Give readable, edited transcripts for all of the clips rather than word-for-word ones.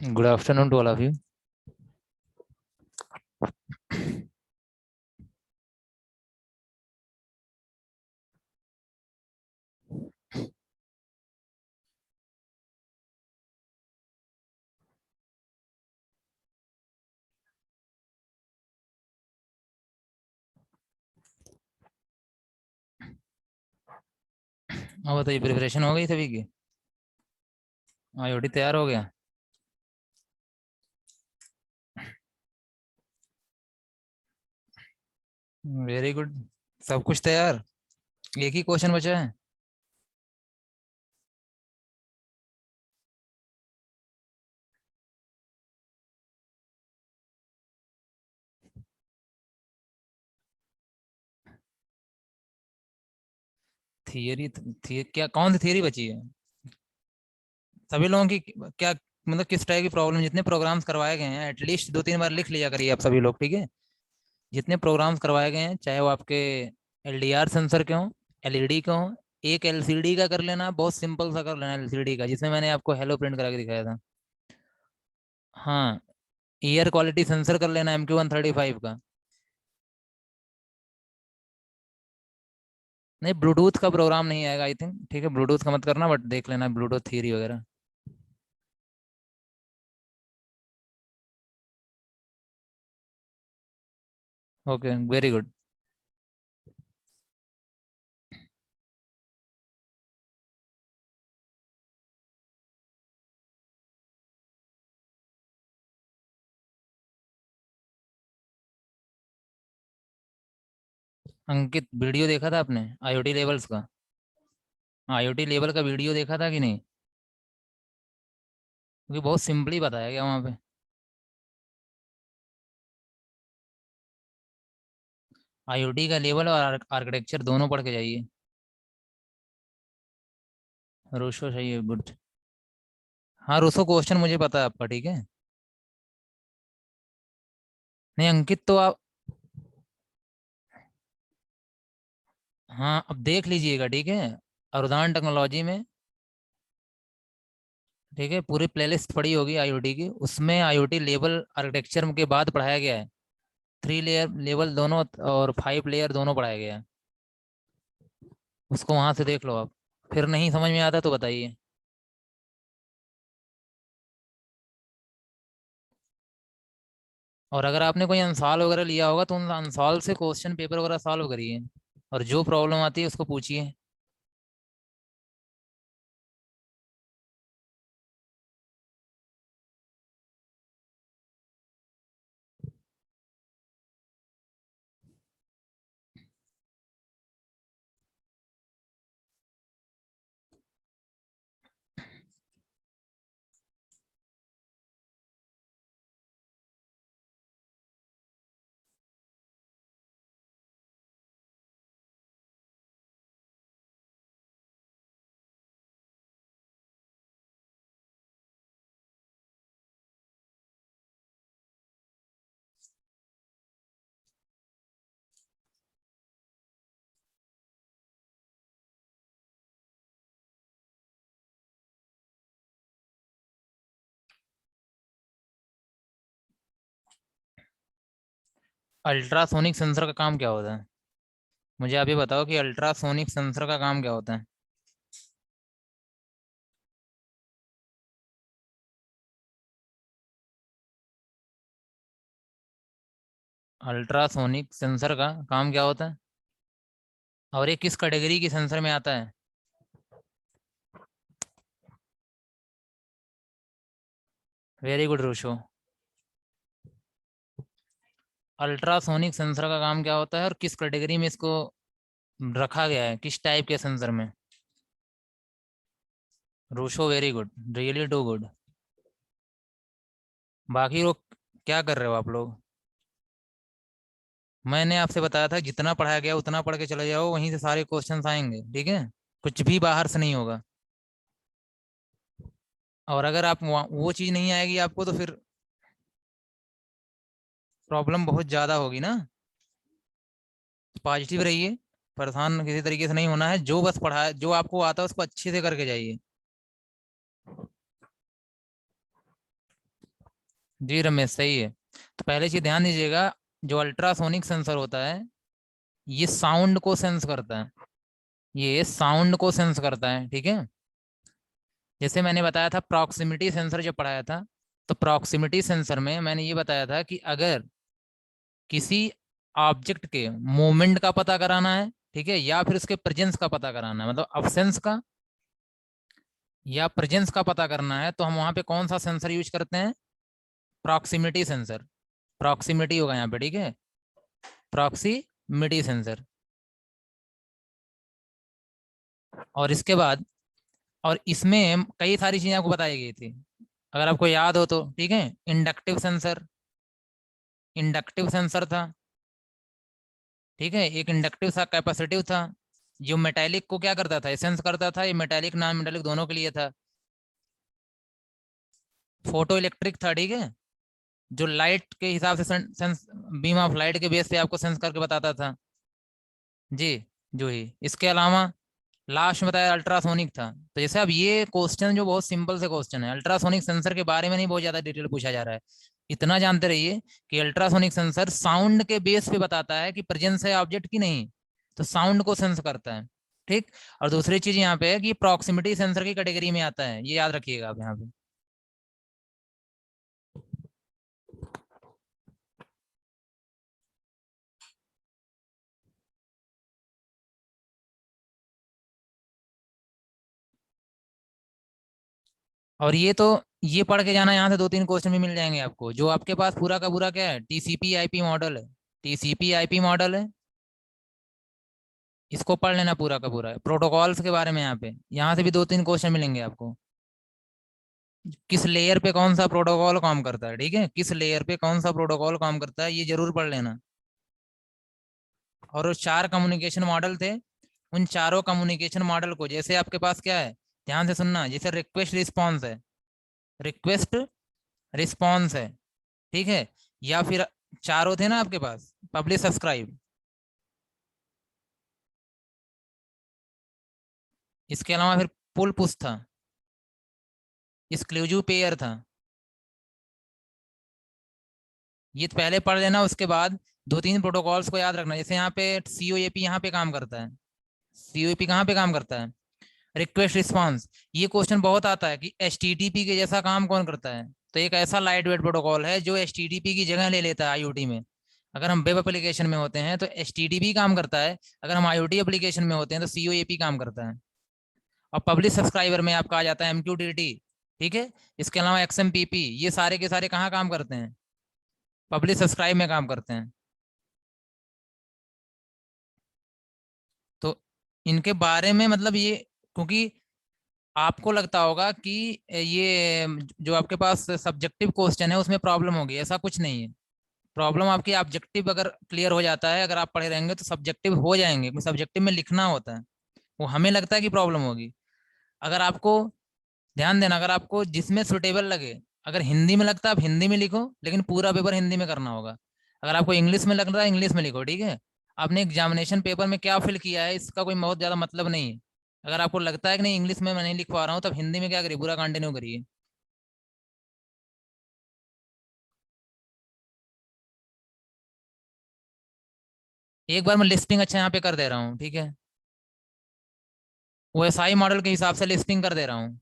Good afternoon to all of you. हाँ बताइए, preparation हो गई सभी की? आईओटी तैयार हो गया? Very good. सब कुछ तैयार। एक ही क्वेश्चन बचा है। थियरी क्या कौन सी थियरी बची है? सभी लोगों की क्या मतलब किस टाइप की प्रॉब्लम, जितने प्रोग्राम्स करवाए गए हैं एटलीस्ट 2-3 बार लिख लिया करिए आप सभी लोग, ठीक है? जितने प्रोग्राम्स करवाए गए हैं, चाहे वो आपके एलडीआर सेंसर के हों, एलईडी के हों, एक एलसीडी का कर लेना, बहुत सिंपल सा कर लेना एलसीडी का, जिसमें मैंने आपको हेलो प्रिंट करा के दिखाया था। हाँ, एयर क्वालिटी सेंसर कर लेना MQ135 का। नहीं, ब्लूटूथ का प्रोग्राम नहीं आएगा आई थिंक, ठीक है? ब्लूटूथ का मत करना, बट देख लेना ब्लूटूथ थ्योरी वगैरह। Okay, very good. Ankit, video देखा था आपने आईओटी लेवल्स का? आईओटी लेवल का वीडियो देखा था कि नहीं? क्योंकि बहुत सिंपली बताया गया वहाँ पे। आईओटी का लेवल और आर्किटेक्चर दोनों पढ़ के जाइए। रोशो सही है, गुड। हाँ, रोशो क्वेश्चन मुझे पता है आपका, ठीक है। नहीं अंकित तो आप, हाँ अब देख लीजिएगा, ठीक है? अरुदान टेक्नोलॉजी में, ठीक है, पूरी प्लेलिस्ट पड़ी होगी आईओटी की, उसमें आईओटी लेवल आर्किटेक्चर के बाद पढ़ाया गया है। 3 लेयर लेवल दोनों और 5 लेयर दोनों पढ़ाया गया है। उसको वहां से देख लो आप। फिर नहीं समझ में आता तो बताइए। और अगर आपने कोई अनसॉल्व वगैरह लिया होगा तो उन अनसॉल्व से क्वेश्चन पेपर वगैरह सॉल्व करिए, और जो प्रॉब्लम आती है उसको पूछिए। अल्ट्रासोनिक सेंसर का काम क्या होता है? मुझे आप ये बताओ कि अल्ट्रासोनिक सेंसर का काम क्या होता है? अल्ट्रासोनिक सेंसर का काम क्या होता है? और ये किस कैटेगरी की सेंसर में आता है? Very good Rosho. Ultrasonic sensor का काम क्या होता है और किस कैटेगरी में इसको रखा गया है, किस टाइप के सेंसर में? Rosho, very good, really too good. बाकी लोग क्या कर रहे हो आप लोग? मैंने आपसे बताया था जितना पढ़ाया गया उतना पढ़ के चले जाओ, वहीं से सारे क्वेश्चंस आएंगे, ठीक है? कुछ भी बाहर से नहीं होगा। और अगर आप वो चीज़ नहीं आएगी आपको तो फिर प्रॉब्लम बहुत ज़्यादा होगी ना। पॉजिटिव रहिए, परेशान किसी तरीके से नहीं होना है, जो बस पढ़ा जो आपको आता है उसको अच्छे से करके जाइए। जी रमेश, सही है। तो पहले चीज ध्यान दीजिएगा, जो अल्ट्रासोनिक सेंसर होता है ये साउंड को सेंस करता है, ये साउंड को सेंस करता है, ठीक है। जैसे मैंने बताया था प्रॉक्सिमिटी सेंसर जब पढ़ाया था, तो प्रॉक्सिमिटी सेंसर में मैंने ये बताया था कि अगर किसी ऑब्जेक्ट के मूवमेंट का पता कराना है, ठीक है, या फिर उसके प्रेजेंस का पता कराना है, मतलब अब्सेंस का या प्रेजेंस का पता करना है, तो हम वहां पे कौन सा सेंसर यूज करते हैं? Proximity sensor. प्रॉक्सिमिटी होगा यहाँ पे, ठीक है, प्रॉक्सिमिटी सेंसर। और इसके बाद, और इसमें कई सारी चीजें आपको बताई गई थी, अगर आपको याद हो तो, ठीक है। इंडक्टिव सेंसर, इंडक्टिव सेंसर था, ठीक है, एक इंडक्टिव था, कैपेसिटिव था। जो मेटेलिक को क्या करता था, सेंस करता था, ये मेटेलिक नॉन मेटेलिक दोनों के लिए था। फोटो इलेक्ट्रिक था, ठीक है, जो लाइट के हिसाब से सेंस, बीम ऑफ लाइट के बेस पे आपको सेंस करके बताता था। जी, जो ही इसके अलावा लास्ट में बताया अल्ट्रासोनिक था। तो जैसे अब ये क्वेश्चन जो बहुत सिंपल से क्वेश्चन है, अल्ट्रासोनिक सेंसर के बारे में नहीं बहुत ज्यादा डिटेल पूछा जा रहा है। इतना जानते रहिए कि अल्ट्रासोनिक सेंसर साउंड के बेस पे बताता है कि प्रेजेंस है ऑब्जेक्ट की नहीं, तो साउंड को सेंस करता है, ठीक। और दूसरी चीज यहाँ पे है कि प्रॉक्सिमिटी सेंसर की कैटेगरी में आता है, ये याद रखिएगा आप यहाँ पे। और ये तो, ये पढ़ के जाना, यहाँ से दो तीन क्वेश्चन भी मिल जाएंगे आपको। जो आपके पास पूरा का पूरा क्या है, टीसीपी आईपी मॉडल है, टीसीपी आईपी मॉडल है, इसको पढ़ लेना पूरा का पूरा, प्रोटोकॉल्स के बारे में यहाँ पे, यहाँ से भी दो तीन क्वेश्चन मिलेंगे आपको। किस लेयर पे कौन सा प्रोटोकॉल काम करता है, ठीक है, किस लेयर पे कौन सा प्रोटोकॉल काम करता है, ये जरूर पढ़ लेना। और वो चार कम्युनिकेशन मॉडल थे, उन चारों कम्युनिकेशन मॉडल को, जैसे आपके पास क्या है, ध्यान से सुनना, जैसे रिक्वेस्ट रिस्पॉन्स है, रिक्वेस्ट रिस्पॉन्स है, ठीक है, या फिर चारों थे ना आपके पास, पब्लिश सब्सक्राइब, इसके अलावा फिर पुल पुश था, एक्सक्लूसिव पेयर था। ये तो पहले पढ़ लेना, उसके बाद दो तीन प्रोटोकॉल्स को याद रखना। जैसे यहाँ पे सीओएपी यहाँ पे काम करता है, सीओएपी कहाँ पे काम करता है, रिक्वेस्ट रिस्पांस। ये क्वेश्चन बहुत आता है कि एचटीटीपी के जैसा काम कौन करता है, तो एक ऐसा लाइट वेट प्रोटोकॉल है जो एचटीटीपी की जगह ले लेता है आईओटी में। अगर हम वेब एप्लीकेशन में होते हैं तो एचटीटीपी काम करता है, अगर हम आईओटी एप्लीकेशन में होते हैं तो सीओएपी काम करता है। और पब्लिक सब्सक्राइबर में आपका आ जाता है एमक्यूटीटी, ठीक है। इसके अलावा एक्सएमपीपी, ये सारे के सारे कहाँ काम करते हैं, पब्लिक सब्सक्राइब में काम करते हैं। तो इनके बारे में मतलब ये, क्योंकि आपको लगता होगा कि ये जो आपके पास सब्जेक्टिव क्वेश्चन है उसमें प्रॉब्लम होगी, ऐसा कुछ नहीं है। प्रॉब्लम आपकी ऑब्जेक्टिव अगर क्लियर हो जाता है, अगर आप पढ़े रहेंगे तो सब्जेक्टिव हो जाएंगे, क्योंकि सब्जेक्टिव में लिखना होता है। वो हमें लगता है कि प्रॉब्लम होगी, अगर आपको, ध्यान देना, अगर आपको जिसमें सुटेबल लगे, अगर हिंदी में लगता है आप हिंदी में लिखो, लेकिन पूरा पेपर हिंदी में करना होगा। अगर आपको इंग्लिश में लग रहा है इंग्लिश में लिखो, ठीक है। आपने एग्जामिनेशन पेपर में क्या फिल किया है इसका कोई बहुत ज्यादा मतलब नहीं है। अगर आपको लगता है कि नहीं इंग्लिश में मैं नहीं लिख पा रहा हूँ, तब हिंदी में क्या करिए, पूरा कंटिन्यू करिए। एक बार मैं लिस्टिंग अच्छा यहाँ पे कर दे रहा हूँ, ठीक है, वो एसआई मॉडल के हिसाब से लिस्टिंग कर दे रहा हूँ।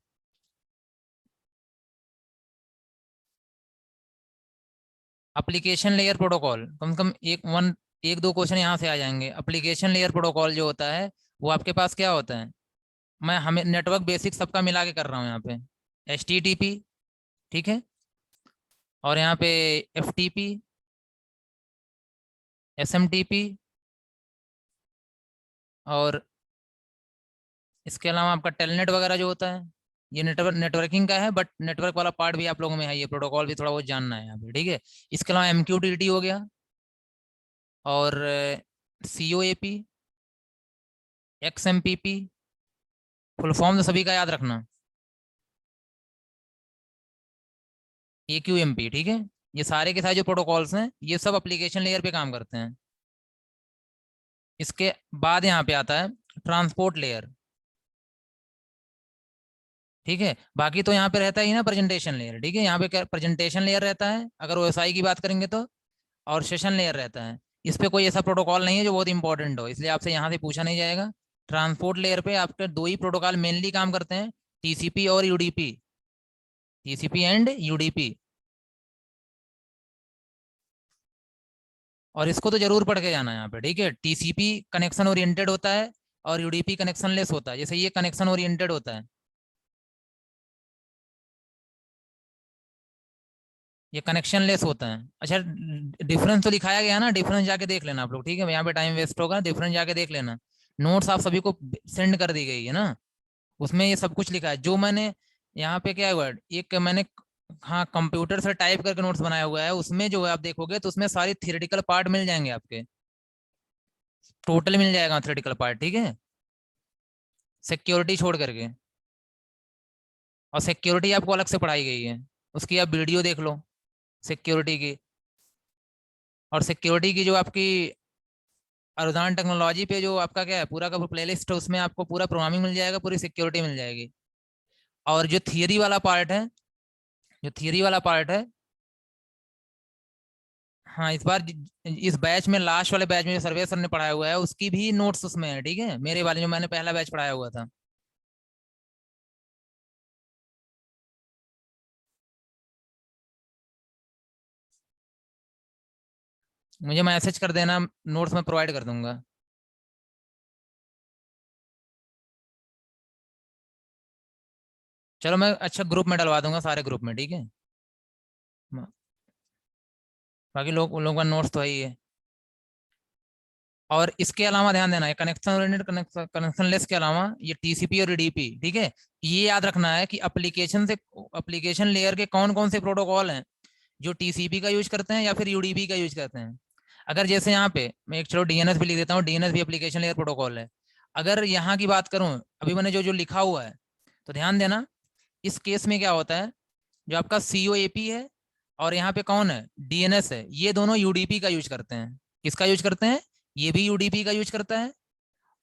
एप्लीकेशन लेयर प्रोटोकॉल, कम से कम एक दो क्वेश्चन यहाँ से आ जाएंगे। एप्लीकेशन लेयर प्रोटोकॉल जो होता है, वो आपके पास क्या होता है, मैं हमें नेटवर्क बेसिक सबका मिला के कर रहा हूँ यहाँ पे। एच टी टी पी, ठीक है, और यहाँ पे F T P, S M T P, और इसके अलावा आपका टेलनेट वगैरह जो होता है, ये नेटवर्किंग का है, बट नेटवर्क वाला पार्ट भी आप लोगों में है, ये प्रोटोकॉल भी थोड़ा बहुत जानना है यहाँ पे, ठीक है। इसके अलावा एम क्यू टी टी हो गया, और C O A P, X M P P, full form तो सभी का याद रखना, ए क्यू एम पी, ठीक है। ये सारे के सारे जो प्रोटोकॉल्स हैं ये सब एप्लीकेशन लेयर पे काम करते हैं। इसके बाद यहाँ पे आता है ट्रांसपोर्ट लेयर, ठीक है। बाकी तो यहाँ पे रहता ही ना प्रेजेंटेशन लेयर, ठीक है, यहाँ पे क्या प्रेजेंटेशन लेयर रहता है अगर ओएसआई की बात करेंगे तो, और सेशन लेयर रहता है। इस पे कोई ऐसा प्रोटोकॉल नहीं है जो बहुत इंपॉर्टेंट हो, इसलिए आपसे यहाँ से पूछा नहीं जाएगा। ट्रांसपोर्ट लेयर पे आपके दो ही प्रोटोकॉल मेनली काम करते हैं, टीसीपी और यूडीपी, टीसीपी एंड यूडीपी। और इसको तो जरूर पढ़ के जाना है यहाँ पे, ठीक है। टीसीपी कनेक्शन ओरिएंटेड होता है और यूडीपी कनेक्शन लेस होता है, जैसे ये कनेक्शन ओरिएंटेड होता है, ये कनेक्शन लेस होता है। अच्छा, डिफरेंस तो दिखाया गया ना, डिफरेंस जाके देख लेना आप लोग, ठीक है, यहाँ पे टाइम वेस्ट होगा, डिफरेंस जाके देख लेना। नोट्स आप सभी को सेंड कर दी गई है ना, उसमें ये सब कुछ लिखा है जो मैंने यहाँ पे क्या हुआ, एक मैंने, हाँ, कंप्यूटर से टाइप करके नोट्स बनाया हुआ है, उसमें जो है आप देखोगे तो उसमें सारी थियोरेटिकल पार्ट मिल जाएंगे आपके, टोटल मिल जाएगा थियोरेटिकल पार्ट, ठीक है, सिक्योरिटी छोड़ करके। और सिक्योरिटी आपको अलग से पढ़ाई गई है, उसकी आप वीडियो देख लो सिक्योरिटी की। और सिक्योरिटी की जो आपकी अरुदान टेक्नोलॉजी पे जो आपका क्या है पूरा का प्लेलिस्ट है, उसमें आपको पूरा प्रोग्रामिंग मिल जाएगा, पूरी सिक्योरिटी मिल जाएगी। और जो थियरी वाला पार्ट है, जो थियरी वाला पार्ट है, हाँ, इस बार इस बैच में लास्ट वाले बैच में जो सर्वे सर ने पढ़ाया हुआ है उसकी भी नोट्स उसमें है, ठीक है, मेरे वाले जो मैंने पहला बैच पढ़ाया हुआ था। मुझे मैसेज कर देना, नोट्स में प्रोवाइड कर दूंगा। चलो मैं अच्छा ग्रुप में डलवा दूंगा, सारे ग्रुप में, ठीक है। बाकी लोग उन लोगों का नोट्स तो है ही है। और इसके अलावा ध्यान देना है, कनेक्शन ओरिएंटेड कनेक्शन लेस के अलावा ये टीसीपी और डीपी, ठीक है, ये याद रखना है कि एप्लीकेशन से, एप्लीकेशन लेयर के कौन कौन से प्रोटोकॉल हैं जो टीसीपी का यूज करते हैं या फिर यूडीपी का यूज करते हैं। अगर जैसे यहाँ पे मैं एक, चलो डीएनएस भी लिख देता हूँ, डीएनएस भी एप्लीकेशन लेयर प्रोटोकॉल है। अगर यहाँ की बात करूँ, अभी मैंने जो जो लिखा हुआ है, तो ध्यान देना, इस केस में क्या होता है, जो आपका सीओएपी है और यहाँ पे कौन है, डीएनएस है, ये दोनों यूडीपी का यूज करते हैं। किसका यूज करते हैं, ये भी यूडीपी का यूज करता है,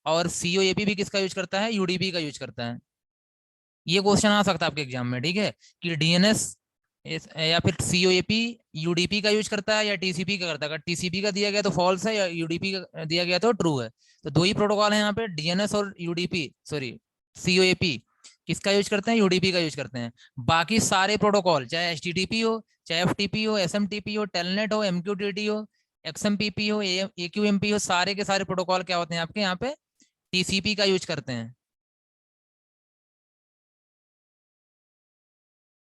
और सीओएपी भी किसका यूज करता है, यूडीपी का यूज करता है। ये क्वेश्चन आ सकता है आपके एग्जाम में, ठीक है, कि डीएनएस या फिर सीओएपी यूडीपी का यूज करता है या टीसीपी का करता है। अगर टीसीपी का दिया गया तो फॉल्स है, या यूडीपी का दिया गया तो ट्रू है। तो दो ही प्रोटोकॉल है यहाँ पे, डीएनएस और यूडीपी, सॉरी, सीओएपी किसका यूज करते हैं, यूडीपी का यूज करते हैं। बाकी सारे प्रोटोकॉल, चाहे एचटीटीपी हो, चाहे एफटीपी हो, एसएमटीपी हो, टेलनेट हो, एमक्यूटीटी हो, एक्सएमपीपी हो, एक्यूएमपी हो, सारे के सारे प्रोटोकॉल क्या होते हैं आपके यहाँ पे, टीसीपी का यूज करते हैं।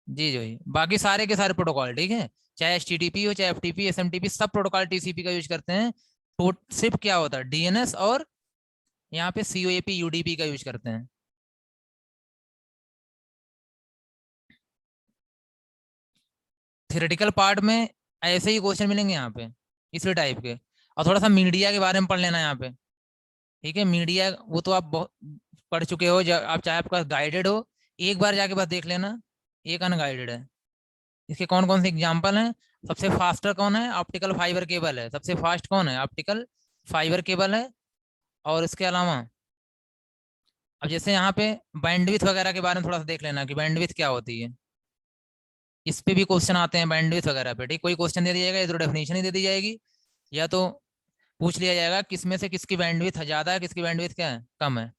जी जी, बाकी सारे के सारे प्रोटोकॉल, ठीक है, चाहे एचटीटीपी हो, चाहे एफटीपी, एसएमटीपी, सब प्रोटोकॉल टीसीपी का यूज करते हैं। तो सिर्फ क्या होता है, डीएनएस और यहाँ पे सीओएपी यूडीपी का यूज करते हैं। थियोरेटिकल पार्ट में ऐसे ही क्वेश्चन मिलेंगे यहाँ पे, इसी टाइप के। और थोड़ा सा मीडिया के बारे में पढ़ लेना यहाँ पे, ठीक है, मीडिया वो तो आप बहुत पढ़ चुके हो, जब आप चाहे आपका गाइडेड हो, एक बार जाके बस देख लेना, एक अनगाइडेड है। इसके कौन कौन से एग्जाम्पल हैं, सबसे फास्टर कौन है, ऑप्टिकल फाइबर केबल है, सबसे फास्ट कौन है, ऑप्टिकल फाइबर केबल है। और इसके अलावा अब जैसे यहाँ पे बैंडविथ वगैरह के बारे में थोड़ा सा देख लेना कि बैंडविथ क्या होती है, इस पे भी क्वेश्चन आते हैं बैंडविथ वगैरह पे, ठीक, कोई क्वेश्चन दे दिया जाएगा या तो डेफिनेशन ही दे दी जाएगी, या तो पूछ लिया जाएगा किसमें से किसकी बैंडविथ ज्यादा है, किसकी बैंडविथ क्या है, कम है।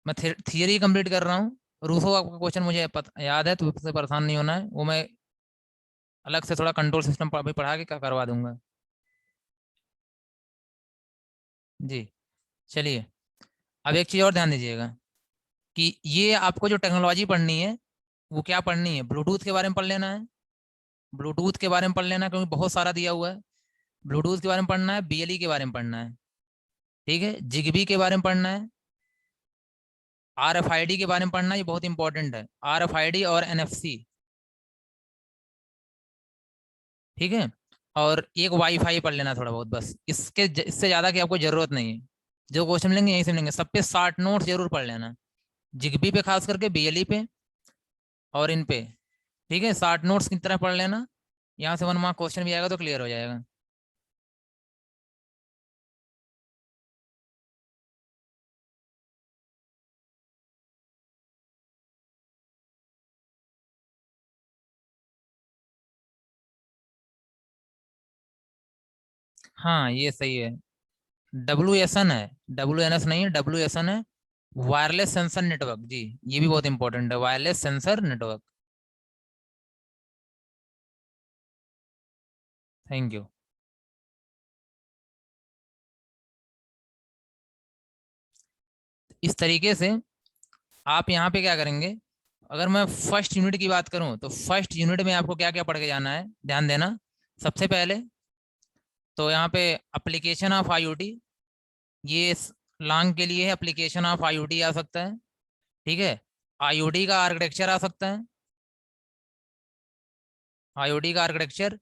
मैं थियरी कंप्लीट कर रहा हूँ। रूसो आपका क्वेश्चन मुझे याद है, तो उससे परेशान नहीं होना है, वो मैं अलग से थोड़ा कंट्रोल सिस्टम भी पढ़ा के करवा दूंगा। जी, चलिए, अब एक चीज़ और ध्यान दीजिएगा कि ये आपको जो टेक्नोलॉजी पढ़नी है वो क्या पढ़नी है, ब्लूटूथ के बारे में पढ़ लेना है, ब्लूटूथ के बारे में पढ़ लेना है, क्योंकि बहुत सारा दिया हुआ है। ब्लूटूथ के बारे में पढ़ना है, बीएलई के बारे में पढ़ना है, ठीक है, जिगबी के बारे में पढ़ना है, आरएफआईडी के बारे में पढ़ना है, ये बहुत इंपॉर्टेंट है, आरएफआईडी और एनएफसी, ठीक है। और एक वाईफाई पढ़ लेना थोड़ा बहुत, बस इससे ज़्यादा की आपको ज़रूरत नहीं है। जो क्वेश्चन मिलेंगे यहीं से मिलेंगे, सब पे 60 नोट्स जरूर पढ़ लेना, जिगबी पे खास करके, बीएलई पे और इन पे, ठीक है, 60 नोट्स की तरह पढ़ लेना। यहाँ से 1 मार्क क्वेश्चन भी आएगा तो क्लियर हो जाएगा। हाँ ये सही है। WSN है, WNS नहीं है, WSN है, वायरलेस सेंसर नेटवर्क जी। ये भी बहुत इंपॉर्टेंट है, wireless sensor network. Thank you. इस तरीके से आप यहाँ पे क्या करेंगे, अगर मैं फर्स्ट यूनिट की बात करूं तो फर्स्ट यूनिट में आपको क्या क्या पढ़ के जाना है, ध्यान देना। सबसे पहले तो यहाँ पे एप्लीकेशन ऑफ आईओटी, ये लॉन्ग के लिए है, एप्लीकेशन ऑफ आईओटी आ सकता है, ठीक है। आईओटी का आर्किटेक्चर आ सकता है, आईओटी का आर्किटेक्चर,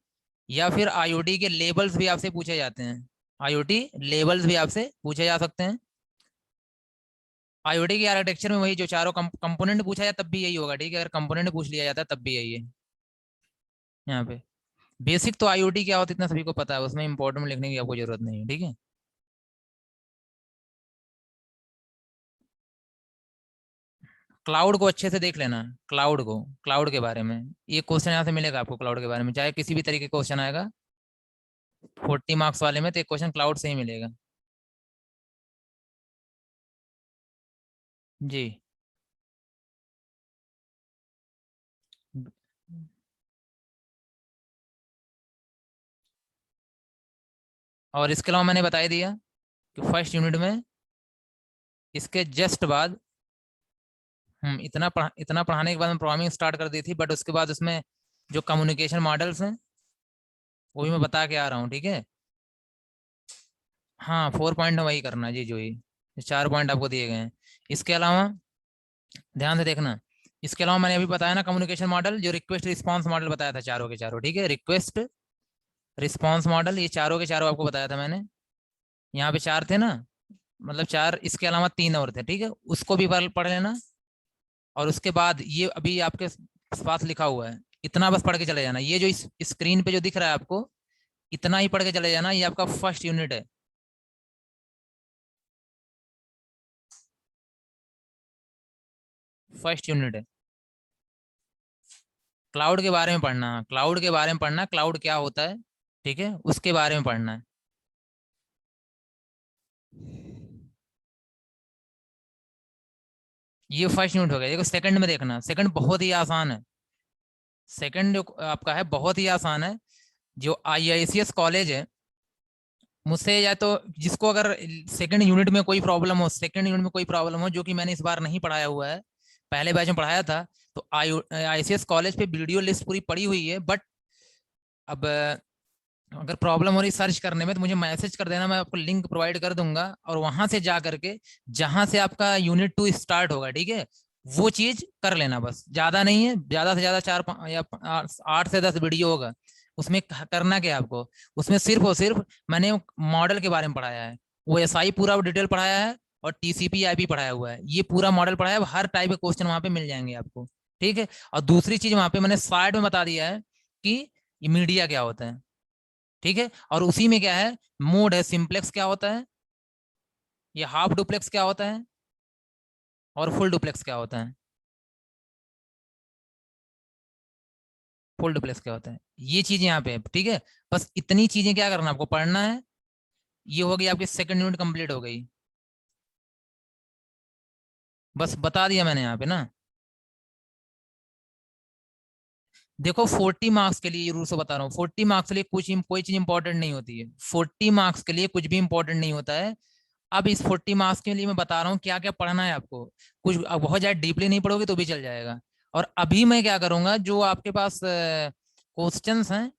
या फिर आईओटी के लेबल्स भी आपसे पूछे जाते हैं, आईओटी लेबल्स भी आपसे पूछे जा सकते हैं। आईओटी के आर्किटेक्चर में वही जो चारों कंपोनेंट पूछा जाए तब भी यही होगा, ठीक है। अगर कंपोनेंट पूछ लिया जाता है तब भी यही है यहाँ पे। बेसिक तो आईओटी क्या होता है इतना सभी को पता है, उसमें इंपॉर्टेंट में लिखने की आपको जरूरत नहीं है, ठीक है। क्लाउड को अच्छे से देख लेना, क्लाउड को, क्लाउड के बारे में ये क्वेश्चन यहाँ से मिलेगा आपको, क्लाउड के बारे में चाहे किसी भी तरीके का क्वेश्चन आएगा 40 मार्क्स वाले में तो एक क्वेश्चन क्लाउड से ही मिलेगा जी। और इसके अलावा मैंने बता ही दिया कि फर्स्ट यूनिट में इसके जस्ट बाद इतना पढ़ाने के बाद मैं प्रोग्रामिंग स्टार्ट कर दी थी, बट उसके बाद उसमें जो कम्युनिकेशन मॉडल्स हैं वो भी मैं बता के आ रहा हूँ, ठीक है। हाँ 4 पॉइंट वही करना है जी, जो ही 4 पॉइंट आपको दिए गए हैं। इसके अलावा ध्यान से देखना, इसके अलावा मैंने अभी बताया ना कम्युनिकेशन मॉडल, जो रिक्वेस्ट रिस्पॉन्स मॉडल बताया था चारों के चारों, ठीक है। रिक्वेस्ट रिस्पॉन्स मॉडल ये चारों के चारों आपको बताया था मैंने, यहाँ पे 4 थे ना, मतलब 4, इसके अलावा 3 और थे, ठीक है। उसको भी पढ़ लेना। और उसके बाद ये अभी आपके पास लिखा हुआ है, इतना बस पढ़ के चले जाना। ये जो इस स्क्रीन पे जो दिख रहा है आपको, इतना ही पढ़ के चले जाना, ये आपका फर्स्ट यूनिट है। फर्स्ट यूनिट है, क्लाउड के बारे में पढ़ना, क्लाउड के बारे में पढ़ना, क्लाउड क्या होता है, ठीक है, उसके बारे में पढ़ना है। ये फर्स्ट यूनिट हो गया। देखो सेकंड में देखना, सेकंड बहुत ही आसान है। सेकंड जो आपका है बहुत ही आसान है। जो IICS कॉलेज है, मुझसे या तो जिसको अगर सेकंड यूनिट में कोई प्रॉब्लम हो, सेकंड यूनिट में कोई प्रॉब्लम हो जो कि मैंने इस बार नहीं पढ़ाया हुआ है, पहले बैच में पढ़ाया था, तो IICS कॉलेज पे वीडियो लिस्ट पूरी पड़ी हुई है। बट अब अगर प्रॉब्लम हो रही सर्च करने में तो मुझे मैसेज कर देना, मैं आपको लिंक प्रोवाइड कर दूंगा, और वहां से जा करके जहां से आपका यूनिट 2 स्टार्ट होगा, ठीक है, वो चीज कर लेना। बस ज्यादा नहीं है, ज्यादा से ज्यादा 8 से 10 वीडियो होगा उसमें। करना क्या है आपको, उसमें सिर्फ और सिर्फ मैंने मॉडल के बारे में पढ़ाया है, वो SI पूरा डिटेल पढ़ाया है, और TCP/IP पढ़ाया हुआ है, ये पूरा मॉडल पढ़ाया है। हर टाइप के क्वेश्चन वहां पे मिल जाएंगे आपको, ठीक है। और दूसरी चीज वहां पे मैंने स्लाइड में बता दिया है कि मीडिया क्या होता है, ठीक है। और उसी में क्या है, मोड है, सिंप्लेक्स क्या होता है, ये हाफ डुप्लेक्स क्या होता है, और फुल डुप्लेक्स क्या होता है, फुल डुप्लेक्स क्या होता है, ये चीजें यहाँ पे है, ठीक है। बस इतनी चीजें क्या करना आपको, पढ़ना है। ये हो गई आपकी सेकंड यूनिट कंप्लीट हो गई। बस बता दिया मैंने यहाँ पे ना। देखो 40 मार्क्स के लिए रूल से बता रहा हूँ, 40 मार्क्स के लिए कोई चीज इंपॉर्टेंट नहीं होती है, 40 मार्क्स के लिए कुछ भी इंपॉर्टेंट नहीं होता है। अब इस 40 मार्क्स के लिए मैं बता रहा हूँ क्या क्या पढ़ना है आपको। कुछ अब बहुत ज्यादा डीपली नहीं पढ़ोगे तो भी चल जाएगा। और अभी मैं क्या करूंगा, जो आपके पास क्वेश्चंस हैं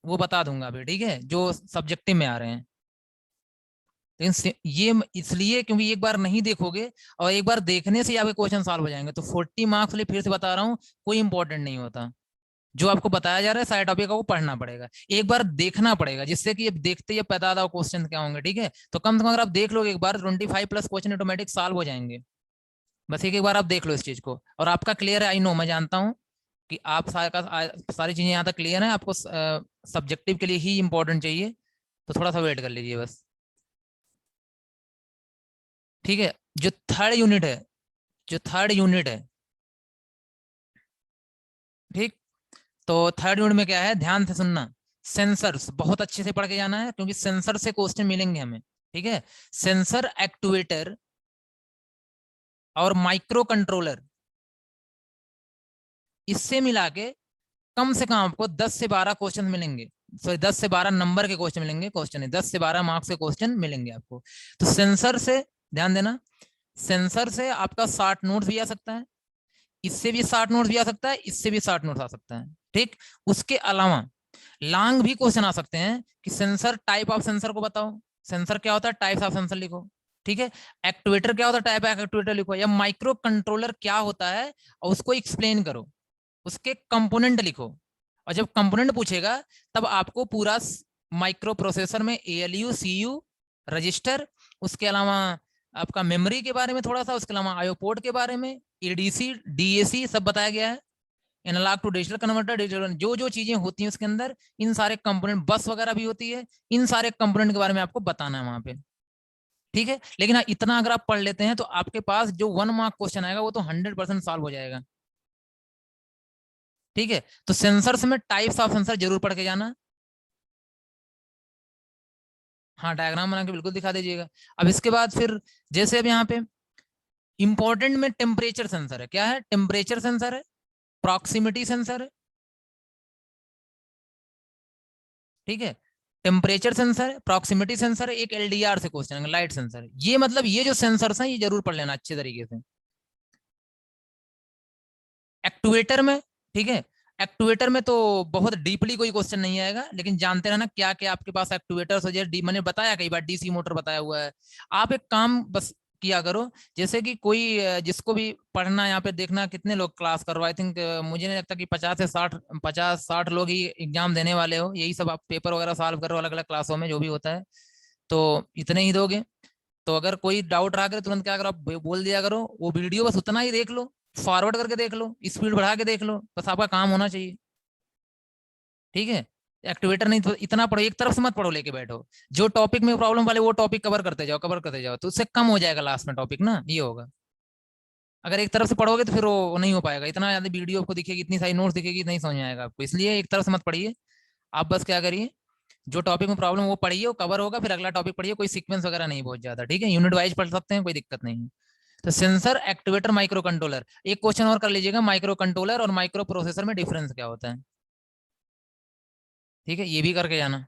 वो बता दूंगा अभी, ठीक है, जो सब्जेक्टिव में आ रहे हैं। लेकिन ये इसलिए क्योंकि एक बार नहीं देखोगे, और एक बार देखने से ही आपके क्वेश्चन सॉल्व हो जाएंगे। तो 40 मार्क्स लिए फिर से बता रहा हूँ, कोई इंपॉर्टेंट नहीं होता। जो आपको बताया जा रहा है साइड टॉपिक का, वो पढ़ना पड़ेगा, एक बार देखना पड़ेगा, जिससे कि अब देखते ही पता था क्वेश्चन क्या होंगे, ठीक है। तो कम से कम अगर आप देख लोगे एक बार, 25+ क्वेश्चन ऑटोमेटिक सॉल्व हो जाएंगे। बस एक एक बार आप देख लो इस चीज को, और आपका क्लियर है, आई नो, मैं जानता हूँ। कि आप सारी चीजें यहाँ तक क्लियर है, आपको सब्जेक्टिव के लिए ही इंपॉर्टेंट चाहिए, तो थोड़ा सा वेट कर लीजिए बस। ठीक है, जो थर्ड यूनिट है, जो थर्ड यूनिट है, ठीक, तो थर्ड यूनिट में क्या है, ध्यान से सुनना। सेंसर्स बहुत अच्छे से पढ़ के जाना है, क्योंकि सेंसर से क्वेश्चन मिलेंगे हमें। ठीक है, सेंसर, एक्टुएटर और माइक्रो कंट्रोलर, इससे मिला के कम से कम आपको 10 से 12 क्वेश्चन मिलेंगे। सॉरी, 10 से 12 नंबर के क्वेश्चन मिलेंगे, क्वेश्चन है 10 से 12 मार्क्स के क्वेश्चन मिलेंगे आपको। तो सेंसर से ध्यान देना, सेंसर से आपका 60 नोट्स भी आ सकता है, इससे भी 60 नोट्स भी आ सकता है, इससे भी 60 नोट्स आ सकता है। ठीक, उसके अलावा लॉन्ग भी क्वेश्चन आ सकते हैं कि सेंसर, टाइप ऑफ सेंसर को बताओ, सेंसर क्या होता है, टाइप्स ऑफ सेंसर लिखो। ठीक है, एक्टुएटर क्या होता है, टाइप ऑफ एक्टुएटर लिखो, या माइक्रो कंट्रोलर क्या होता है और उसको एक्सप्लेन करो, उसके कंपोनेंट लिखो। और जब कंपोनेंट पूछेगा तब आपको पूरा माइक्रो प्रोसेसर में एएलयू, सीयू, रजिस्टर, उसके अलावा आपका मेमोरी के बारे में थोड़ा सा, उसके अलावा आईओ पोर्ट के बारे में, एडीसी, डीएसी सब बताया गया है, analogue to digital converter, digital जो जो चीजें होती हैं उसके अंदर, इन सारे कंपोनेंट, बस वगैरह भी होती है, इन सारे कंपोनेंट के बारे में आपको बताना है वहां पे। ठीक है, लेकिन हाँ, इतना अगर आप पढ़ लेते हैं तो आपके पास जो 1 मार्क क्वेश्चन आएगा वो तो 100% सॉल्व हो जाएगा। ठीक है, तो सेंसर्स में टाइप्स ऑफ सेंसर जरूर पढ़ के जाना। हाँ, डायग्राम बना के बिल्कुल दिखा दीजिएगा। अब इसके बाद फिर, जैसे अब यहाँ पे इंपॉर्टेंट में टेम्परेचर सेंसर है, क्या है, टेम्परेचर सेंसर है, प्रॉक्सिमिटी सेंसर है। ठीक है, टेम्परेचर सेंसर है, प्रॉक्सिमिटी सेंसर है, एक एलडीआर से क्वेश्चन है, लाइट सेंसर है। ये मतलब ये जो सेंसर्स हैं ये जरूर पढ़ लेना अच्छे तरीके से। एक्टुएटर में, ठीक है, एक्टुएटर में तो बहुत डीपली कोई क्वेश्चन नहीं आएगा, लेकिन जानते रहना क्या क्या आपके पास एक्टुएटर्स हो, जैसे मैंने बताया कई बार डीसी मोटर बताया हुआ है। आप एक काम बस किया करो, जैसे कि कोई जिसको भी पढ़ना, यहाँ पे देखना कितने लोग क्लास कर रहे हो, आई थिंक मुझे नहीं लगता कि 50 से 60, 50-60 लोग ही एग्जाम देने वाले हो, यही सब आप पेपर वगैरह सॉल्व करो अलग अलग क्लासों में जो भी होता है, तो इतने ही दोगे। तो अगर कोई डाउट रहा करे तुरंत क्या करो, आप बोल दिया करो, वो वीडियो बस उतना ही देख लो, फॉरवर्ड करके देख लो, स्पीड बढ़ा के देख लो, बस आपका काम होना चाहिए। ठीक है, एक्टिवेटर नहीं तो इतना पढ़ो, एक तरफ से मत पढ़ो लेके बैठो, जो टॉपिक में प्रॉब्लम वाले वो टॉपिक कवर करते जाओ, कवर करते जाओ, तो उससे कम हो जाएगा लास्ट में टॉपिक ना, ये होगा। अगर एक तरफ से पढ़ोगे तो फिर वो नहीं हो पाएगा, इतना ज्यादा वीडियो आपको दिखेगी, इतनी सारी नोट्स दिखेगी, नहीं समझ में आएगा आपको, इसलिए एक तरफ से मत पढ़िए। आप बस क्या करिए, जो टॉपिक में प्रॉब्लम वो पढ़िए, वो कवर होगा, फिर अगला टॉपिक पढ़िए, कोई सीक्वेंस वगैरह नहीं बहुत ज्यादा। ठीक है, यूनिट वाइज पढ़ सकते हैं, कोई दिक्कत नहीं है। तो सेंसर, एक्टिवेटर, माइक्रो कंट्रोलर, एक क्वेश्चन और कर लीजिएगा, माइक्रो कंट्रोलर और माइक्रो प्रोसेसर में डिफरेंस क्या होता है। ठीक है, ये भी करके जाना।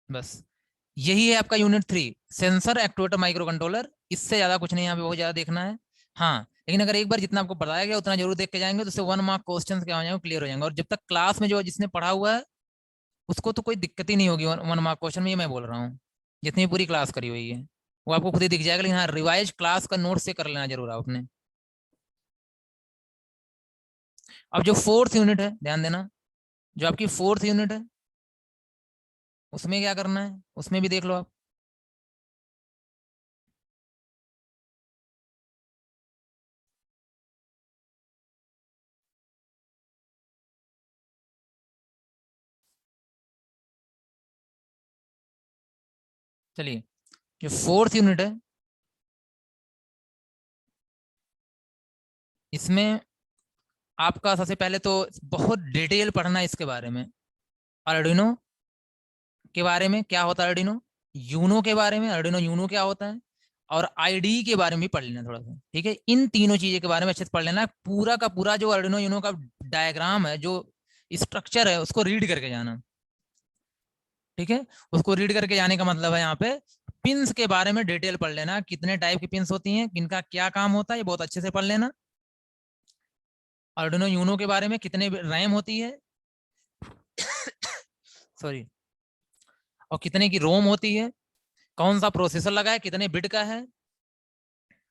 बस यही है आपका unit 3, sensor, activator, micro controller, इससे ज्यादा कुछ नहीं यहाँ पे बहुत ज्यादा देखना है। हाँ, लेकिन अगर एक बार जितना आपको बताया गया उतना जरूर देख के जाएंगे तो उससे 1 मार्क क्वेश्चन क्या हो जाएंगे, क्लियर हो जाएंगे, और जब तक क्लास में जो जिसने पढ़ा हुआ है उसको तो कोई दिक्कत ही नहीं होगी 1 मार्क क्वेश्चन में, ये मैं बोल रहा हूँ, जितनी पूरी क्लास करी हुई है वो आपको खुद ही दिख जाएगा। लेकिन हाँ, रिवाइज क्लास का नोट से कर लेना जरूर आपने। अब जो फोर्थ यूनिट है, ध्यान देना, जो आपकी फोर्थ यूनिट है उसमें क्या करना है, उसमें भी देख लो आप। चलिए, जो फोर्थ यूनिट है इसमें आपका सबसे पहले तो बहुत डिटेल पढ़ना है इसके बारे में, अर्डिनो के बारे में, क्या होता है अर्डिनो, यूनो के बारे में, अर्डिनो यूनो क्या होता है, और आईडी के बारे में भी पढ़ लेना थोड़ा सा। ठीक है, इन तीनों चीजों के बारे में अच्छे से पढ़ लेना, पूरा का पूरा जो अर्डिनो यूनो का डायग्राम है, जो स्ट्रक्चर है, उसको रीड करके जाना। ठीक है, उसको रीड करके जाने का मतलब है यहाँ पे पिंस के बारे में डिटेल पढ़ लेना, कितने टाइप की पिंस होती हैं, किनका क्या काम होता है, ये बहुत अच्छे से पढ़ लेना। अर्डिनो यूनो के बारे में, कितने रैम होती है, सॉरी, और कितने की रोम होती है, कौन सा प्रोसेसर लगा है, कितने बिट का है।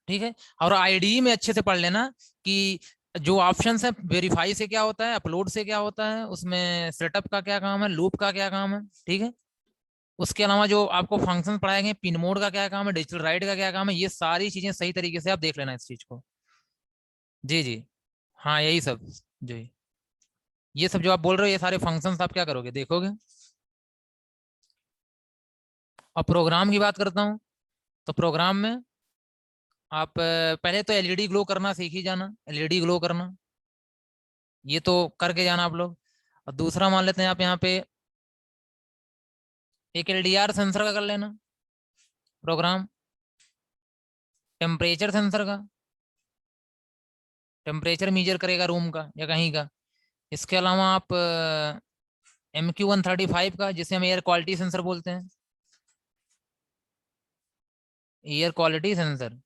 ठीक है, और आईडी में अच्छे से पढ़ लेना कि जो ऑप्शन है, वेरीफाई से क्या होता है, अपलोड से क्या होता है, उसमें सेटअप का क्या काम है, लूप का क्या काम है। ठीक है, उसके अलावा जो आपको फंक्शन पढ़ाए गए, पिन मोड का क्या काम है, डिजिटल राइट का क्या काम है, ये सारी चीजें सही तरीके से आप देख लेना इस चीज को। जी जी। हाँ यही सब। जी। ये सब जो आप बोल रहे हो ये सारे फंक्शंस आप क्या करोगे, देखोगे। और प्रोग्राम की बात करता हूँ, तो प्रोग्राम में आप पहले तो एलईडी ग्लो करना सीख ही जाना, एलईडी ग्लो करना ये तो करके जाना आप लोग। और दूसरा मान लेते हैं आप यहाँ पे एक एलडीआर सेंसर का कर लेना प्रोग्राम, टेम्परेचर सेंसर का, टेम्परेचर मीजर करेगा रूम का या कहीं का। इसके अलावा आप MQ135 का, जिसे हम एयर क्वालिटी सेंसर बोलते हैं, एयर क्वालिटी सेंसर।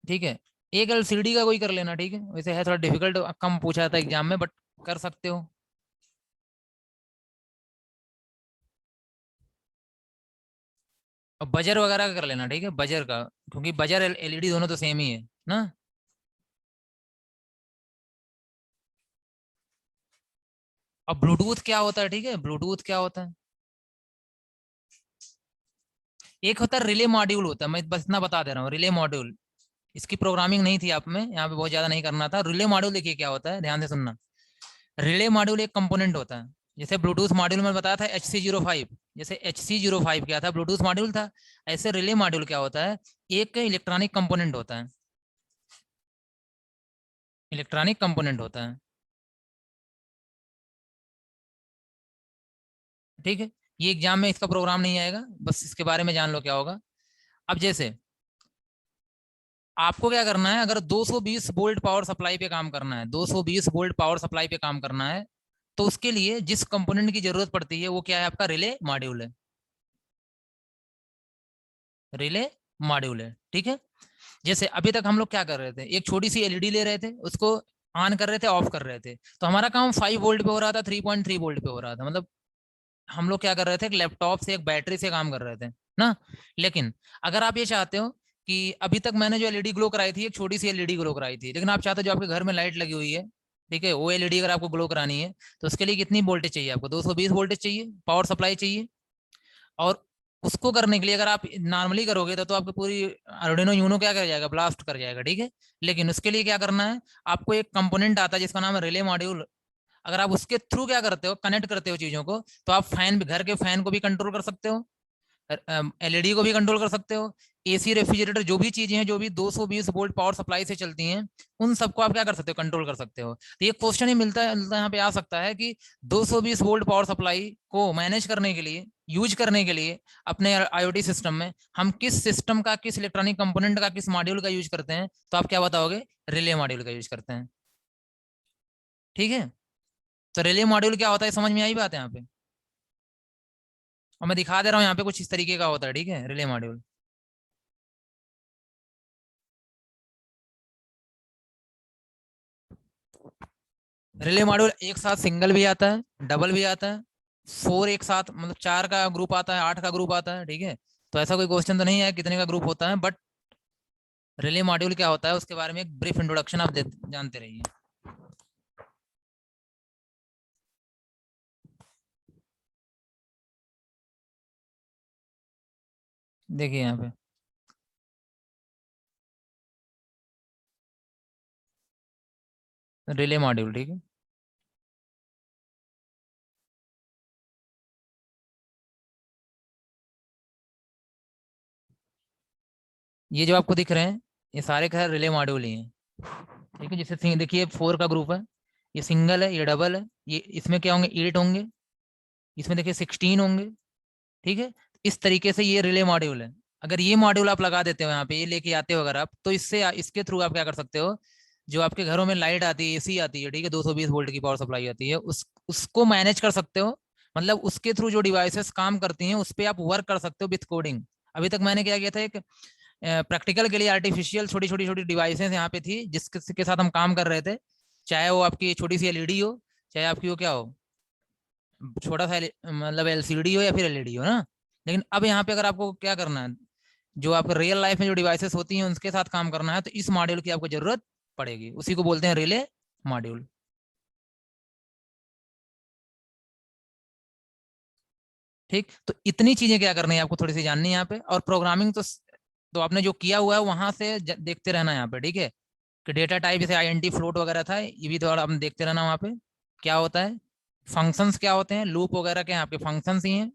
ठीक है। एक एलसीडी का कोई कर लेना, ठीक है, वैसे है थोड़ा डिफिकल्ट, कम पूछा था एग्जाम में, बट कर सकते हो। और बजर वगैरह का कर लेना, ठीक है, बजर का, क्योंकि बजर एलईडी दोनों तो सेम ही है ना। अब ब्लूटूथ क्या होता है, ठीक है, ब्लूटूथ क्या होता है। एक होता है रिले मॉड्यूल होता है, मैं बस इतना बता दे रहा हूँ, रिले मॉड्यूल। इसकी प्रोग्रामिंग नहीं थी आप में, यहाँ पे बहुत ज्यादा नहीं करना था। रिले मॉड्यूल देखिए क्या होता है, ध्यान से सुनना। रिले मॉड्यूल एक कंपोनेंट होता है, जैसे ब्लूटूथ मॉड्यूल में बताया था HC05, जैसे HC05 क्या था, ब्लूटूथ मॉड्यूल था। ऐसे रिले मॉड्यूल क्या होता है, एक इलेक्ट्रॉनिक कंपोनेंट होता है, इलेक्ट्रॉनिक कंपोनेंट होता है। ठीक है। ये एग्जाम में इसका प्रोग्राम नहीं आएगा, बस इसके बारे में जान लो क्या होगा। अब जैसे आपको क्या करना है, अगर 220 वोल्ट पावर सप्लाई पे काम करना है, 220 वोल्ट पावर सप्लाई पे काम करना है, तो उसके लिए जिस कंपोनेंट की जरूरत पड़ती है वो क्या है, आपका रिले मॉड्यूल है, रिले मॉड्यूल है। ठीक है। जैसे अभी तक हम लोग क्या कर रहे थे, एक छोटी सी एलईडी ले रहे थे, उसको ऑन कर रहे थे, ऑफ कर रहे थे, तो हमारा काम 5 वोल्ट पे हो रहा था, 3.3 वोल्ट पे हो रहा था, मतलब हम लोग क्या कर रहे थे, एक लैपटॉप से, एक बैटरी से काम कर रहे थे ना। लेकिन अगर आप ये चाहते हो कि अभी तक मैंने जो एलईडी ग्लो कराई थी, एक छोटी सी एलईडी ग्लो कराई थी, लेकिन आप चाहते हो जो आपके घर में लाइट लगी हुई है, ठीक है, वो एलईडी अगर आपको ग्लो करानी है, तो उसके लिए कितनी वोल्टेज चाहिए आपको, 220 वोल्टेज चाहिए, पावर सप्लाई चाहिए। और उसको करने के लिए अगर आप नॉर्मली करोगे तो आपकी पूरी आर्डिनो यूनो क्या कर जाएगा, ब्लास्ट कर जाएगा, ठीक है। लेकिन उसके लिए क्या करना है, आपको एक कंपोनेंट आता है जिसका नाम है रिले मॉड्यूल। अगर आप उसके थ्रू क्या करते हो, कनेक्ट करते हो चीजों को, तो आप फैन, घर के फैन को भी कंट्रोल कर सकते हो, एलईडी को भी कंट्रोल कर सकते हो, एसी, रेफ्रिजरेटर, जो भी चीजें हैं जो भी 220 वोल्ट पावर सप्लाई से चलती हैं, उन सबको आप क्या कर सकते हो, कंट्रोल कर सकते हो। तो ये क्वेश्चन ही मिलता है यहाँ पे आ सकता है कि 220 वोल्ट पावर सप्लाई को मैनेज करने के लिए, यूज करने के लिए अपने आईओटी सिस्टम में, हम किस सिस्टम का, किस इलेक्ट्रॉनिक कंपोनेंट का, किस मॉड्यूल का यूज करते हैं, तो आप क्या बताओगे, रिले मॉड्यूल का यूज करते हैं। ठीक है। तो रिले मॉड्यूल क्या होता है, समझ में आई बात है यहाँ पे। और मैं दिखा दे रहा हूँ यहाँ पे कुछ इस तरीके का होता है, ठीक है, रिले मॉड्यूल। रिले मॉड्यूल एक साथ सिंगल भी आता है, डबल भी आता है, 4 एक साथ, मतलब 4 का ग्रुप आता है, 8 का ग्रुप आता है, ठीक है। तो ऐसा कोई क्वेश्चन तो नहीं है कितने का ग्रुप होता है, बट रिले मॉड्यूल क्या होता है उसके बारे में एक ब्रीफ इंट्रोडक्शन आप जानते रहिए। देखिए यहाँ पे रिले मॉड्यूल, ठीक है। ये जो आपको दिख रहे हैं, ये सारे का रिले मॉड्यूल ही हैं, ठीक है। जैसे देखिए 4 का ग्रुप है, ये सिंगल है, ये डबल है, ये इसमें क्या होंगे, 8 होंगे, इसमें देखिए 16 होंगे, ठीक है। इस तरीके से ये रिले मॉड्यूल है। अगर ये मॉड्यूल आप लगा देते हो यहाँ पे, ये लेके आते हो अगर आप, तो इससे इसके थ्रू आप क्या कर सकते हो, जो आपके घरों में लाइट आती है, एसी आती है, ठीक है, 220 वोल्ट की पावर सप्लाई आती है, उसको मैनेज कर सकते हो। मतलब उसके थ्रू जो डिवाइसेस काम करती हैं उस पर आप वर्क कर सकते हो विथ कोडिंग। अभी तक मैंने क्या किया था, एक प्रैक्टिकल के लिए आर्टिफिशियल छोटी छोटी छोटी डिवाइसेस यहाँ पे थी जिसके साथ हम काम कर रहे थे, चाहे वो आपकी छोटी सी एलईडी हो, चाहे आपकी वो क्या हो, छोटा सा मतलब एलसीडी हो या फिर एलईडी हो ना। लेकिन अब यहाँ पे अगर आपको क्या करना है, जो आपको रियल लाइफ में जो डिवाइसेस होती हैं उनके साथ काम करना है, तो इस मॉड्यूल की आपको जरूरत पड़ेगी, उसी को बोलते हैं रिले मॉड्यूल। ठीक, तो इतनी चीजें क्या करनी है आपको थोड़ी सी जाननी है यहाँ पे। और प्रोग्रामिंग तो आपने जो किया हुआ है वहां से देखते रहना यहाँ पे, ठीक है। कि डेटा टाइप जैसे आईएनटी फ्लोट वगैरह था, ये भी थोड़ा हम देखते रहना वहाँ पे क्या होता है। फंक्शंस क्या होते हैं, लूप वगैरह के आपके फंक्शंस ही हैं।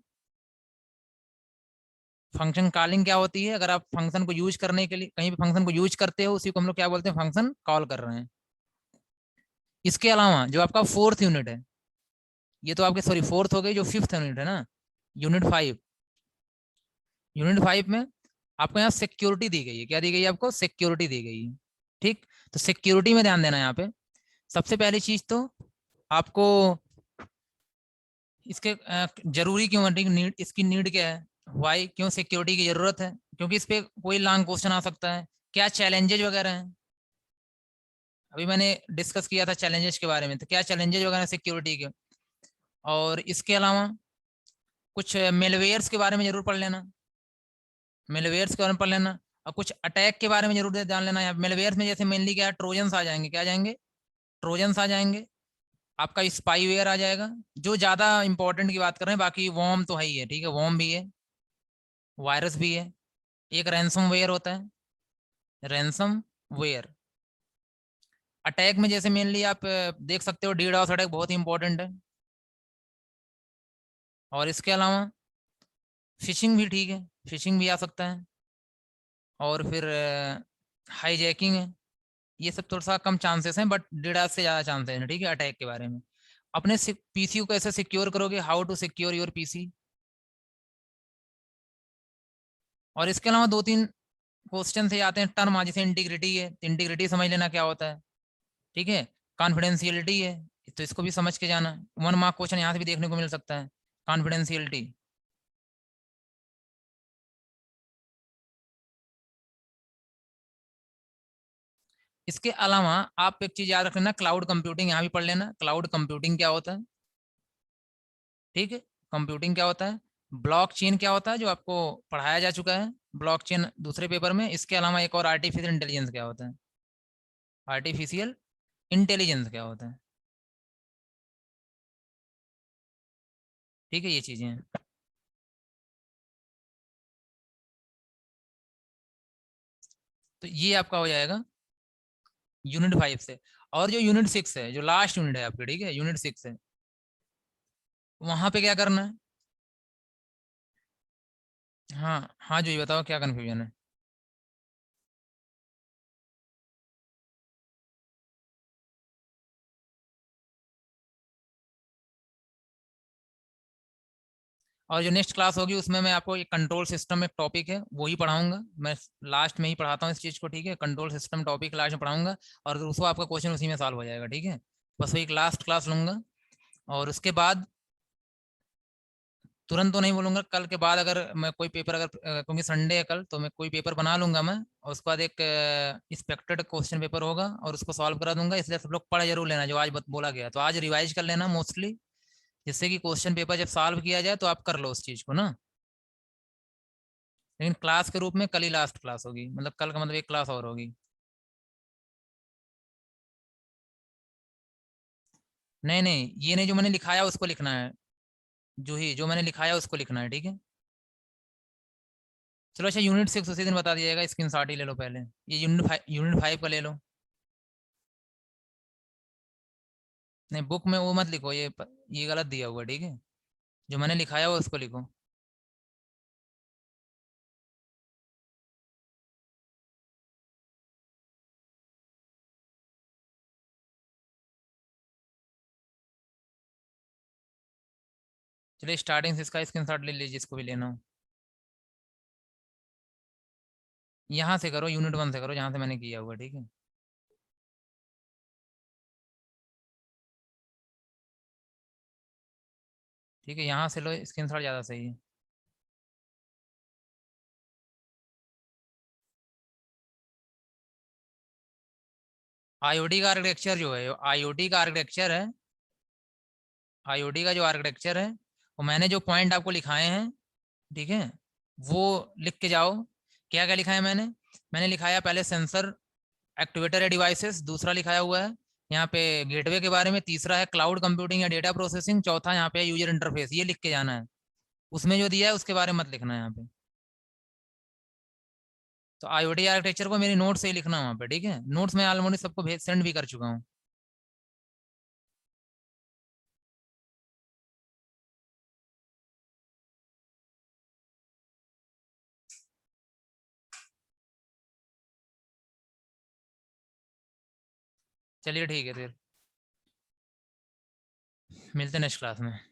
फंक्शन कॉलिंग क्या होती है, अगर आप फंक्शन को यूज करने के लिए कहीं भी फंक्शन को यूज करते हो, उसी को हम लोग क्या बोलते हैं, फंक्शन कॉल कर रहे हैं। इसके अलावा जो आपका फोर्थ यूनिट है, ये तो आपके सॉरी फोर्थ हो गई, जो फिफ्थ यूनिट है ना, यूनिट 5। यूनिट 5 में आपको यहाँ सिक्योरिटी दी गई है, क्या दी गई है आपको, सिक्योरिटी दी गई है। ठीक, तो सिक्योरिटी में ध्यान देना यहाँ पे। सबसे पहली चीज तो आपको इसके जरूरी क्यों है, नीड, इसकी नीड क्या है, वाई, क्यों सिक्योरिटी की जरूरत है, क्योंकि इस पे कोई लॉन्ग क्वेश्चन आ सकता है। क्या चैलेंजेज वगैरह हैं, अभी मैंने डिस्कस किया था चैलेंजेस के बारे में, तो क्या चैलेंजेस वगैरह सिक्योरिटी के। और इसके अलावा कुछ मेलवेयर्स के बारे में जरूर पढ़ लेना, मेलवेयर्स के बारे में पढ़ लेना। और कुछ अटैक के बारे में जरूर जान लेना। यहाँ मेलवेयर्स में जैसे मेनली क्या, ट्रोजन्स आ जाएंगे, क्या आ जाएंगे, ट्रोजन्स आ जाएंगे, आपका स्पाईवेयर आ जाएगा, जो ज्यादा इंपॉर्टेंट की बात कर रहे हैं। बाकी वॉर्म तो है ही है, ठीक है, वॉर्म भी है, वायरस भी है, एक रैंसम वेयर होता है, रैंसम वेयर। अटैक में जैसे मेनली आप देख सकते हो, डीडॉस अटैक बहुत ही इंपॉर्टेंट है। और इसके अलावा फिशिंग भी, ठीक है, फिशिंग भी आ सकता है। और फिर हाईजैकिंग है। ये सब थोड़ा सा कम चांसेस हैं, बट डीडॉस से ज़्यादा चांसेस हैं, ठीक है, अटैक के बारे में। अपने पीसी को कैसे सिक्योर करोगे, how to secure your PC. और इसके अलावा दो तीन क्वेश्चन से आते हैं टर्म, जैसे इंटीग्रिटी है, इंटीग्रिटी समझ लेना क्या होता है, ठीक है। कॉन्फिडेंशियलिटी है, तो इसको भी समझ के जाना, 1 मार्क क्वेश्चन यहाँ से भी देखने को मिल सकता है, कॉन्फिडेंशियलिटी। इसके अलावा आप एक चीज याद रखना, क्लाउड कंप्यूटिंग यहाँ भी पढ़ लेना, क्लाउड कंप्यूटिंग क्या होता है, ठीक है। कंप्यूटिंग क्या होता है, ब्लॉक चेन क्या होता है, जो आपको पढ़ाया जा चुका है, ब्लॉक चेन दूसरे पेपर में। इसके अलावा एक और आर्टिफिशियल इंटेलिजेंस क्या होता है, आर्टिफिशियल इंटेलिजेंस क्या होता है, ठीक है, ये चीजें हैं। तो ये आपका हो जाएगा यूनिट 5 से। और जो यूनिट 6 है, जो लास्ट यूनिट है आपकी, ठीक है, यूनिट 6 है, वहां पे क्या करना है। हाँ हाँ, जो ये बताओ क्या कन्फ्यूजन है। और जो नेक्स्ट क्लास होगी उसमें मैं आपको एक कंट्रोल सिस्टम एक टॉपिक है वो ही पढ़ाऊंगा मैं, लास्ट में ही पढ़ाता हूँ इस चीज़ को, ठीक है, कंट्रोल सिस्टम टॉपिक लास्ट में पढ़ाऊंगा। और उसको आपका क्वेश्चन उसी में सॉल्व हो जाएगा, ठीक है। बस वही एक लास्ट क्लास लूंगा। और उसके बाद तुरंत तो नहीं बोलूंगा, कल के बाद अगर मैं कोई पेपर अगर क्योंकि संडे है कल, तो मैं कोई पेपर बना लूंगा मैं, और उसके बाद एक एक्सपेक्टेड क्वेश्चन पेपर होगा और उसको सॉल्व करा दूंगा। इसलिए सब लोग पढ़ जरूर लेना जो आज बोला गया, तो आज रिवाइज कर लेना मोस्टली, जिससे कि क्वेश्चन पेपर जब सॉल्व किया जाए तो आप कर लो उस चीज़ को ना। लेकिन क्लास के रूप में कल ही लास्ट क्लास होगी, मतलब कल का मतलब एक क्लास और होगी। नहीं नहीं, ये नहीं, जो मैंने लिखाया उसको लिखना है, जो मैंने लिखाया उसको लिखना है, ठीक है। चलो अच्छा, यूनिट 6 उसी दिन बता दिया जाएगा, स्क्रीन शॉट ही ले लो पहले। ये यूनिट 5 का ले लो। नहीं, बुक में वो मत लिखो, ये गलत दिया हुआ है, ठीक है। जो मैंने लिखाया हुआ उसको लिखो। चलिए स्टार्टिंग से इसका स्क्रीन शॉट ले लीजिए, जिसको भी लेना हो। यहाँ से करो, यूनिट 1 से करो, जहाँ से मैंने किया हुआ, ठीक है। ठीक है, यहाँ से लो स्क्रीन शॉट, ज़्यादा सही है। आईओटी का आर्किटेक्चर जो है, आईओटी का आर्किटेक्चर है, आईओटी का जो आर्किटेक्चर है, वो मैंने जो पॉइंट आपको लिखाए हैं, ठीक है, वो लिख के जाओ। क्या क्या लिखा है मैंने, मैंने लिखाया पहले सेंसर एक्टिवेटर या डिवाइसेस, दूसरा लिखाया हुआ है यहाँ पे गेटवे के बारे में, तीसरा है क्लाउड कंप्यूटिंग या डेटा प्रोसेसिंग, चौथा यहाँ पे यूजर इंटरफेस, ये लिख के जाना है। उसमें जो दिया है उसके बारे में मत लिखना यहाँ पे। तो आईओटी आर्किटेक्चर को मेरी नोट से ही लिखना वहाँ पे, ठीक है। नोट्स मैं ऑलमोस्ट सबको भेज सेंड भी कर चुका हूँ। चलिए ठीक है फिर, मिलते हैं नेक्स्ट क्लास में।